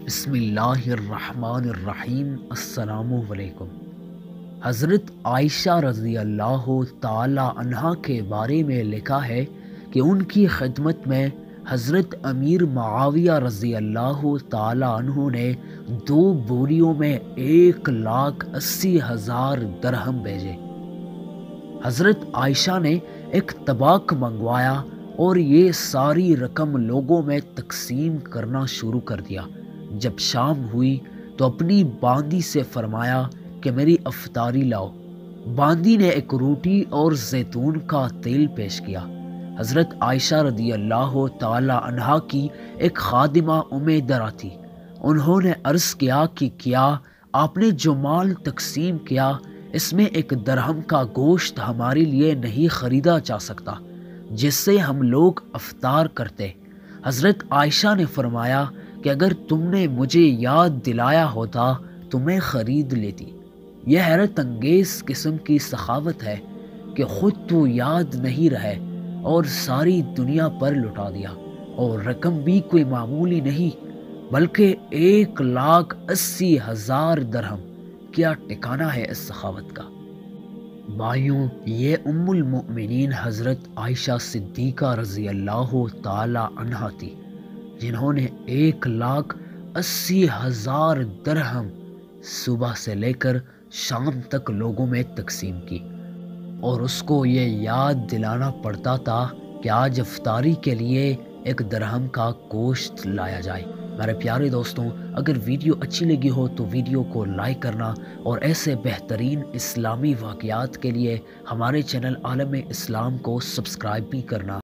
بسم اللہ الرحمن الرحیم۔ السلام علیکم۔ حضرت عائشہ رضی اللہ تعالی عنہا کے بارے میں لکھا ہے کہ ان کی خدمت میں حضرت امیر معاویہ رضی اللہ تعالی عنہ نے 2 بوریوں میں 1,80,000 درہم بھیجے۔ حضرت عائشہ نے ایک طبق منگوایا اور یہ ساری رقم لوگوں میں تقسیم کرنا شروع کر دیا۔ جب شام ہوئی تو اپنی باندی سے فرمایا کہ میری افطاری لاؤ۔ باندی نے ایک روٹی اور زیتون کا تیل پیش کیا۔ حضرت عائشہ رضی اللہ تعالی عنہا کی ایک خادمہ درا تھی۔ انہوں نے عرض کیا کہ کیا آپ نے جو مال تقسیم کیا اس میں 1 درہم کا گوشت ہمارے لیے نہیں خریدا جا سکتا جس سے ہم لوگ افطار کرتے؟ حضرت عائشہ نے فرمایا کہ اگر تم نے مجھے یاد دلایا ہوتا تو میں خرید لیتی۔ یہ حیرت انگیز قسم کی سخاوت ہے کہ خود تو یاد نہیں رہے اور ساری دنیا پر لٹا دیا، اور رقم بھی کوئی معمولی نہیں بلکہ 1,80,000 درہم۔ کیا ٹھکانہ ہے اس سخاوت کا؟ بھائیوں، یہ ام المؤمنین حضرت عائشہ صدیقہ رضی اللہ تعالی عنہا تھی جنہوں نے 1,80,000 درہم صبح سے لے کر شام تک لوگوں میں تقسیم کی، اور اس کو یہ یاد دلانا پڑتا تھا کہ آج افطاری کے لیے 1 درہم کا گوشت لایا جائے۔ میرے پیارے دوستوں، اگر ویڈیو اچھی لگی ہو تو ویڈیو کو لائک کرنا، اور ایسے بہترین اسلامی واقعات کے لیے ہمارے چینل عالم اسلام کو سبسکرائب بھی کرنا۔